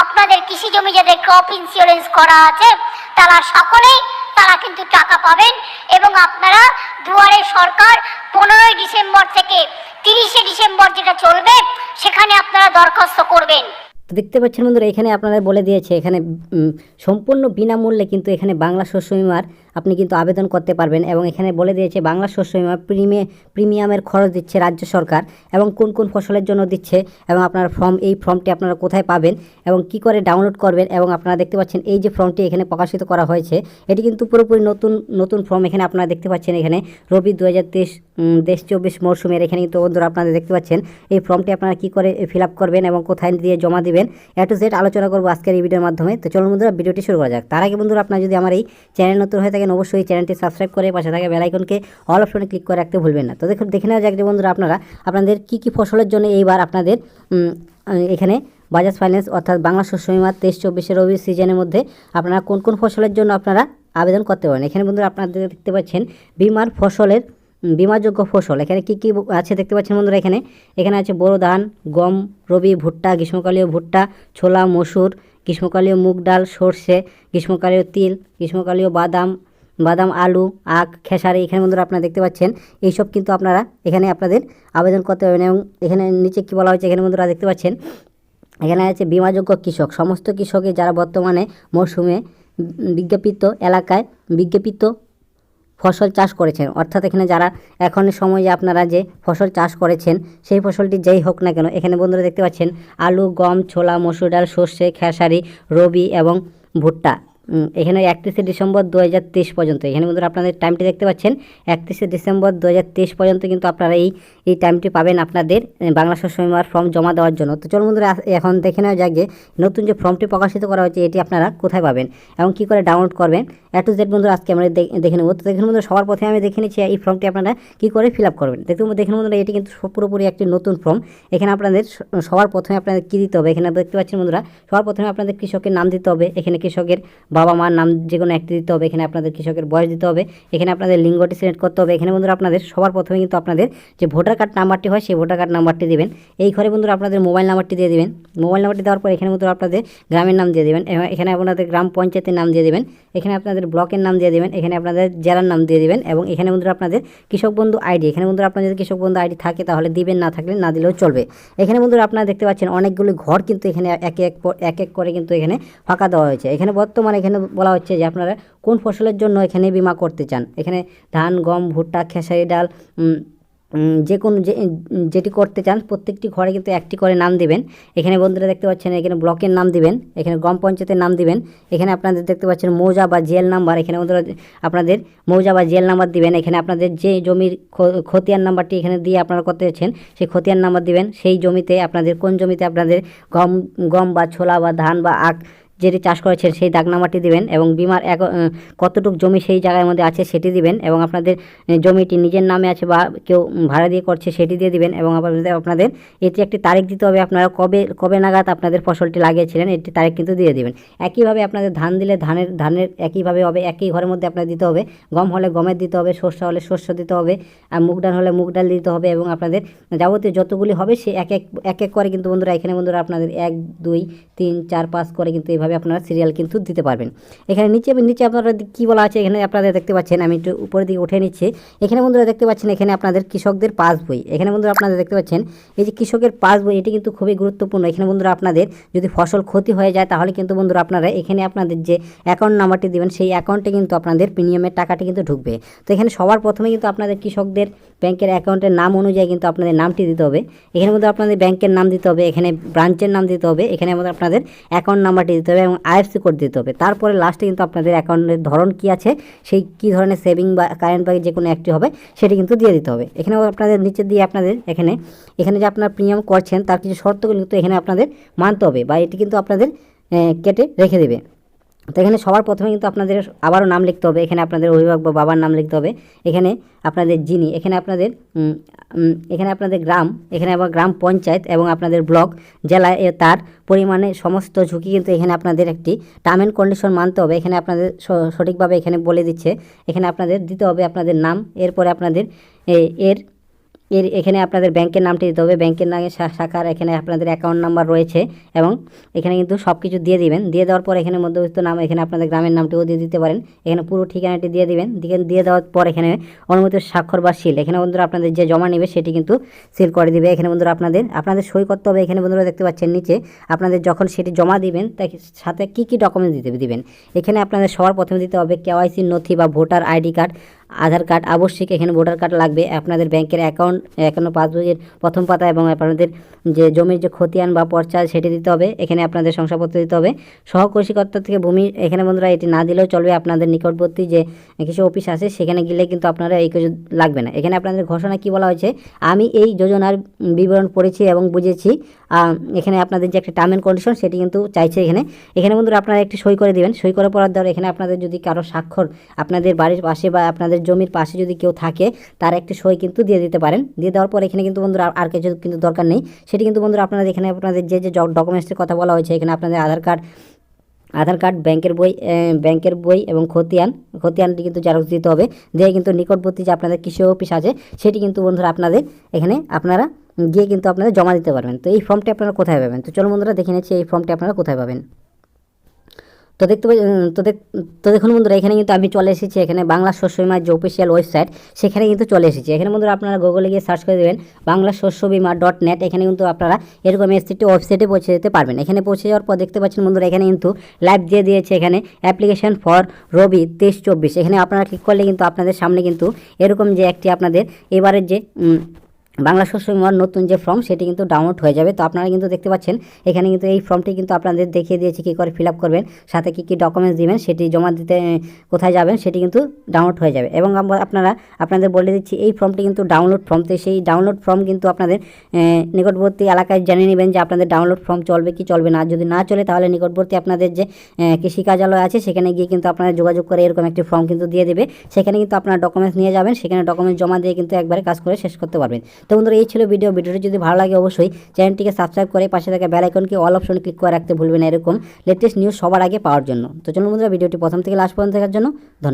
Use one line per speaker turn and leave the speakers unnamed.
আপনাদের কৃষি জমি যাদের ক্রপ ইন্স্যুরেন্স করা আছে তারা সকলেই তারা কিন্তু টাকা পাবেন। এবং আপনারা দুয়ারে সরকার 15ই ডিসেম্বর থেকে 30শে ডিসেম্বর যেটা চলবে সেখানে আপনারা দরখাস্ত করবেন।
তো দেখতে পাচ্ছেন বন্ধুরা, এখানে আপনারা বলে দিয়েছে এখানে সম্পূর্ণ বিনামূল্যে কিন্তু এখানে বাংলা শস্য বিমার আপনি কিন্তু আবেদন করতে পারবেন। এবং এখানে বলে দিয়েছে বাংলা শস্য বিমা প্রিমিয়ামের খরচ দিচ্ছে রাজ্য সরকার এবং কোন কোন ফসলের জন্য দিচ্ছে এবং আপনার এই ফর্মটি আপনারা কোথায় পাবেন এবং কি করে ডাউনলোড করবেন। এবং আপনারা দেখতে পাচ্ছেন এই যে ফর্মটি এখানে প্রকাশিত করা হয়েছে এটি কিন্তু পুরোপুরি নতুন ফর্ম। এখানে আপনারা দেখতে পাচ্ছেন এখানে রবি 2023-24 মরশুমের এখানে কিন্তু বন্ধুরা আপনারা দেখতে পাচ্ছেন এই ফর্মটি আপনারা কি করে ফিল আপ করবেন এবং কোথায় দিয়ে জমা দিবেন A to Z আলোচনা করবো আজকের এই ভিডিওর মাধ্যমে। তো চলুন বন্ধুরা ভিডিওটি শুরু করা যাক। তার আগে বন্ধুরা আপনারা যদি আমার এই চ্যানেল নতুন হয়ে থাকেন অবশ্যই চ্যানেলটি সাবস্ক্রাইব করে পাশে থাকা বেল আইকনকে অল অপশনে ক্লিক করে রাখতে ভুলবেন না। তো দেখে নেওয়া যাক যে বন্ধুরা আপনাদের কি ফসলের জন্য এইবার আপনাদের এখানে বাজাজ ফাইন্যান্স অর্থাৎ বাংলা শস্য বিমা 23-24 রবি সিজনের মধ্যে আপনারা কোন কোন ফসলের জন্য আপনারা আবেদন করতে পারেন। এখানে বন্ধুরা আপনারা দেখতে পাচ্ছেন বিমাযোগ্য ফসল এখানে কি আছে দেখতে পাচ্ছেন বন্ধুরা। এখানে আছে বোরো ধান, গম, রবি, ভুট্টা, গ্রীষ্মকালীয় ভুট্টা, ছোলা, মসুর, গ্রীষ্মকালীয় মুগ ডাল, সর্ষে, গ্রীষ্মকালীয় তিল, গ্রীষ্মকালীয় বাদাম, আলু, আখ, খেসারি। এখানে বন্ধুরা আপনারা দেখতে পাচ্ছেন এইসব কিন্তু আপনারা এখানে আপনাদের আবেদন করতে পারবেন। এবং এখানে নিচে কি বলা হয়েছে এখানে বন্ধুরা দেখতে পাচ্ছেন এখানে আছে বিমাযোগ্য কৃষক সমস্ত কৃষকের যারা বর্তমানে মরশুমে বিজ্ঞাপিত এলাকায় ফসল চাষ করেছেন। অর্থাৎ এখানে যারা এখন সময়ে আপনারা যে ফসল চাষ করেছেন সেই ফসলটি যেই হোক না কেন এখানে বন্ধুরা দেখতে পাচ্ছেন আলু, গম, ছোলা, মসুর ডাল, সর্ষে, খেসারি, রবি এবং ভুট্টা। এখানে 31শে ডিসেম্বর 2023 পর্যন্ত এখানে বন্ধুরা আপনাদের টাইমটি দেখতে পাচ্ছেন 31শে ডিসেম্বর 2023 পর্যন্ত কিন্তু আপনারা এই টাইমটি পাবেন আপনাদের বাংলা শস্য বিমার ফর্ম জমা দেওয়ার জন্য। তো চলুন বন্ধুরা এখন দেখে নেওয়া যাক যে নতুন যে ফর্মটি প্রকাশিত করা হয়েছে এটি আপনারা কোথায় পাবেন এবং কি করে ডাউনলোড করবেন A to Z বন্ধুরা আজকে আমরা দেখে নেব। তো দেখুন বন্ধুরা সবার প্রথমে আমি দেখে নিচ্ছি এই ফর্মটি আপনারা কি করে ফিল আপ করবেন। দেখুন বন্ধুরা এটি কিন্তু পুরোপুরি একটি নতুন ফর্ম। এখানে আপনাদের সবার প্রথমে আপনাদের কী দিতে হবে এখানে দেখতে পাচ্ছেন বন্ধুরা সবার প্রথমে আপনাদের কৃষকের নাম দিতে হবে। এখানে কৃষকের বাবা মার নাম যে কোনো একটি দিতে হবে। এখানে আপনাদের কৃষকের বয়স দিতে হবে। এখানে আপনাদের লিঙ্গটি সিলেক্ট করতে হবে। এখানে বন্ধুরা আপনাদের সবার প্রথমে কিন্তু আপনাদের যে ভোটার কার্ড নাম্বারটি হয় সেই ভোটার কার্ড নাম্বারটি দেবেন। এই ঘরে বন্ধুরা আপনাদের মোবাইল নাম্বারটি দিয়ে দেবেন। মোবাইল নাম্বারটি দেওয়ার পর এখানে বন্ধুরা আপনাদের গ্রামের নাম দিয়ে দেবেন। এখানে আপনাদের গ্রাম পঞ্চায়েতের নাম দিয়ে দেবেন। এখানে আপনাদের ব্লকের নাম দিয়ে দেবেন। এখানে আপনাদের জেলার নাম দিয়ে দেবেন এবং এখানে বন্ধুরা আপনাদের কৃষক বন্ধু আইডি এখানে বন্ধুরা আপনাদের যদি কৃষক বন্ধু আইডি থাকে তাহলে দিবেন, না থাকলে না দিলেও চলবে। এখানে বন্ধুরা আপনারা দেখতে পাচ্ছেন অনেকগুলি ঘর কিন্তু এখানে এক এক করে কিন্তু এখানে ফাঁকা দেওয়া হয়েছে। এখানে বর্তমানে এখানে বলা হচ্ছে যে আপনারা কোন ফসলের জন্য এখানে বিমা করতে চান। এখানে ধান, গম, ভুট্টা, খেসারি ডাল যে কোনো যেটি করতে চান প্রত্যেকটি ঘরে কিন্তু একটি করে নাম দিবেন। এখানে বন্ধুরা দেখতে পাচ্ছেন এখানে ব্লকের নাম দিবেন, এখানে গ্রাম পঞ্চায়েতের নাম দিবেন। এখানে আপনাদের দেখতে পাচ্ছেন মৌজা বা জেল নাম্বার এখানে বন্ধুরা আপনাদের মৌজা বা জেল নাম্বার দিবেন। এখানে আপনাদের যে জমির খতিয়ান নাম্বারটি এখানে দিয়ে আপনারা করতে যাচ্ছেন সেই খতিয়ান নাম্বার দিবেন। সেই জমিতে আপনাদের কোন জমিতে আপনাদের গম বা ছোলা বা ধান বা আখ যেটি চাষ করেছেন সেই দাগ নাম্বারটি দিবেন এবং বিমার কতটুকু জমি সেই জায়গার মধ্যে আছে সেটি দিবেন এবং আপনাদের জমিটি নিজের নামে আছে বা কেউ ভাড়া দিয়ে করছে সেটি দিয়ে দিবেন এবং আপনাদের এটি একটি তারিখ দিতে হবে। আপনারা কবে নাগাদ আপনাদের ফসলটি লাগিয়েছিলেন এটি তারিখ কিন্তু দিয়ে দিবেন। একইভাবে আপনাদের ধান দিলে ধানের একইভাবে হবে, একই ঘরের মধ্যে আপনাদের দিতে হবে। গম হলে গমের দিতে হবে, শস্য হলে শস্য দিতে হবে, আর মুগ ডাল হলে মুগ ডাল দিতে হবে এবং আপনাদের যাবতীয় যতগুলি হবে সে এক এক করে কিন্তু বন্ধুরা এখানে বন্ধুরা আপনাদের 1 2 3 4 5 করে কিন্তু এইভাবে আপনারা সিরিয়াল কিন্তু দিতে পারবেন। এখানে নিচে আপনারা কি বলা আছে এখানে আপনারা দেখতে পাচ্ছেন, আমি একটু উপরের দিকে উঠে নিচ্ছি। এখানে বন্ধুরা দেখতে পাচ্ছেন এখানে আপনাদের কৃষকদের পাস বই এখানে বন্ধুরা আপনারা দেখতে পাচ্ছেন এই যে কৃষকের পাস বই এটি কিন্তু খুবই গুরুত্বপূর্ণ। এখানে বন্ধুরা আপনাদের যদি ফসল ক্ষতি হয়ে যায় তাহলে কিন্তু বন্ধুরা আপনারা এখানে আপনাদের যে অ্যাকাউন্ট নাম্বারটি দেবেন সেই অ্যাকাউন্টে কিন্তু আপনাদের প্রিমিয়ামের টাকাটি কিন্তু ঢুকবে। তো এখানে সবার প্রথমে কিন্তু আপনাদের কৃষকদের ব্যাংকের অ্যাকাউন্টের নাম অনুযায়ী কিন্তু আপনাদের নামটি দিতে হবে। এখানে মধ্যে আপনাদের ব্যাংকের নাম দিতে হবে, এখানে ব্রাঞ্চের নাম দিতে হবে, এখানে আমাদের আপনাদের অ্যাকাউন্ট নাম্বারটি দিতে হবে এবং IFSC কোড দিতে হবে। তারপরে লাস্টে কিন্তু আপনাদের অ্যাকাউন্টের ধরন কি আছে সেই কী ধরনের সেভিং বা কারেন্ট বা যে কোনো একটি হবে সেটি কিন্তু দিয়ে দিতে হবে। এখানে আপনাদের নিচে দিয়ে আপনাদের এখানে যে আপনার প্রিমিয়াম করছেন তার কিছু শর্তগুলো কিন্তু এখানে আপনাদের মানতে হবে বা এটি কিন্তু আপনাদের কেটে রেখে দেবে। তো এখানে সবার প্রথমে কিন্তু আপনাদের আবারও নাম লিখতে হবে। এখানে আপনাদের অভিভাবক বা বাবার নাম লিখতে হবে। এখানে আপনাদের যিনি এখানে আপনাদের গ্রাম, এখানে আবার গ্রাম পঞ্চায়েত এবং আপনাদের ব্লক জেলায় তার পরিমাণে সমস্ত ঝুঁকি কিন্তু এখানে আপনাদের একটি টার্ম অ্যান্ড কন্ডিশন মানতে হবে। এখানে আপনাদের সঠিকভাবে এখানে বলে দিচ্ছে। এখানে আপনাদের দিতে হবে আপনাদের নাম, এরপরে আপনাদের এখানে আপনাদের ব্যাংকের নামটি দিতে হবে, ব্যাংকের নামে শাখার এখানে আপনাদের অ্যাকাউন্ট নাম্বার রয়েছে এবং এখানে কিন্তু সব কিছু দিয়ে দিবেন। দিয়ে দেওয়ার পর এখানে মধ্যবিত্ত নাম, এখানে আপনাদের গ্রামের নামটিও দিয়ে দিতে পারেন। এখানে পুরো ঠিকানাটি দিয়ে দিবেন। দিয়ে দেওয়ার পর এখানে অনুমোদিত স্বাক্ষর বা সিল, এখানে বন্ধুরা আপনাদের যে জমা নেবে সেটি কিন্তু সিল করে দিবে। এখানে বন্ধুরা আপনাদের সই করতে হবে। এখানে বন্ধুরা দেখতে পাচ্ছেন নিচে আপনাদের যখন সেটি জমা দিবেন তার সাথে কী ডকুমেন্টস দিবেন। এখানে আপনাদের সবার প্রথমে দিতে হবে KYC নথি বা ভোটার আইডি কার্ড, আধার কার্ড আবশ্যিক, এখানে ভোটার কার্ড লাগবে, আপনাদের ব্যাংকের অ্যাকাউন্ট পাসবইয়ের প্রথম পাতা এবং আপনাদের যে জমির যে খতিয়ান বা পর্চা সেটি দিতে হবে। এখানে আপনাদের শংসাপত্র দিতে হবে। সহকৃষিকর্তা থেকে ভূমি, এখানে বন্ধুরা এটি না দিলেও চলবে, আপনাদের নিকটবর্তী যে কৃষি অফিস আছে সেখানে গেলে কিন্তু আপনারা এই কিছু লাগবে না। এখানে আপনাদের ঘোষণা কি বলা হয়েছে, আমি এই যোজনার বিবরণ পড়েছি এবং বুঝেছি। এখানে আপনাদের যে একটা টার্ম অ্যান্ড কন্ডিশন সেটি কিন্তু চাইছে। এখানে বন্ধুরা আপনারা একটি সই করে দিবেন। সই করার পর ধর এখানে আপনাদের যদি কারো স্বাক্ষর আপনাদের বাড়ির পাশে বা আপনাদের জমির পাশে যদি কেউ থাকে তার একটি সই কিন্তু দিয়ে দিতে পারেন। দিয়ে দেওয়ার পর এখানে কিন্তু বন্ধুরা আর কিছু কিন্তু দরকার নেই। সেটি কিন্তু বন্ধুরা আপনাদের এখানে আপনাদের যে ডকুমেন্টসের কথা বলা হয়েছে, এখানে আপনাদের আধার কার্ড, ব্যাংকের বই এবং খতিয়ানটি কিন্তু জেরক্স দিতে হবে। দিয়ে কিন্তু নিকটবর্তী যে আপনাদের কৃষি অফিস আছে সেটি কিন্তু বন্ধুরা আপনারা গিয়ে কিন্তু আপনাদের জমা দিতে পারবেন। তো এই ফর্মটি আপনারা কোথায় পাবেন? তো চলো বন্ধুরা দেখে নিচ্ছি এই ফর্মটি আপনারা কোথায় পাবেন। তো দেখুন বন্ধুরা, এখানে কিন্তু আমি চলে এসেছি এখানে বাংলা শস্য বিমার যে অফিসিয়াল ওয়েবসাইট সেখানে কিন্তু চলে এসেছি। এখানে বন্ধুরা আপনারা গুগলে গিয়ে সার্চ করে দেবেন banglashoshobima.net। এখানে কিন্তু আপনারা এরকম একটি ওয়েবসাইটে পৌঁছে যেতে পারবেন। এখানে পৌঁছে যাওয়ার পর দেখতে পাচ্ছেন বন্ধুরা এখানে কিন্তু লাইভ দিয়ে দিয়েছে এখানে অ্যাপ্লিকেশন ফর রবি 23-24। এখানে আপনারা ক্লিক করলে কিন্তু আপনাদের সামনে কিন্তু এরকম যে একটি আপনাদের এবারের যে বাংলা শস্য বিমার নতুন যে ফর্ম সেটি কিন্তু ডাউনলোড হয়ে যাবে। তো আপনারা কিন্তু দেখতে পাচ্ছেন এখানে কিন্তু এই ফর্মটি কিন্তু আপনাদের দেখিয়ে দিয়েছি কী করে ফিল আপ করবেন, সাথে কী ডকুমেন্টস দিবেন, সেটি জমা দিতে কোথায় যাবেন সেটি কিন্তু ডাউনলোড হয়ে যাবে। এবং আপনাদের বলে দিচ্ছি এই ফর্মটি কিন্তু ডাউনলোড ফর্ম। তো সেই ডাউনলোড ফর্ম কিন্তু আপনাদের নিকটবর্তী এলাকায় জেনে নেবেন যে আপনাদের ডাউনলোড ফর্ম চলবে কি চলবে না। যদি না চলে তাহলে নিকটবর্তী আপনাদের যে কৃষি কার্যালয় আছে সেখানে গিয়ে কিন্তু আপনারা যোগাযোগ করে এরকম একটি ফর্ম কিন্তু দিয়ে দেবে। সেখানে কিন্তু আপনারা ডকুমেন্টস নিয়ে যাবেন, সেখানে ডকুমেন্টস জমা দিয়ে কিন্তু একবারে কাজ করে শেষ করতে পারবেন। তো বন্ধুরা এই ছিল ভিডিওটি যদি ভালো লাগে অবশ্যই চ্যানেলটিকে সাবস্ক্রাইব করে পাশে থাকা বেল আইকনকে অল অপশনে ক্লিক করে রাখতে ভুলবেন না এরকম লেটেস্ট নিউজ সবার আগে পাওয়ার জন্য। তো চলুন বন্ধুরা ভিডিওটি প্রথম থেকে লাস্ট পর্যন্ত দেখার জন্য ধন্যবাদ।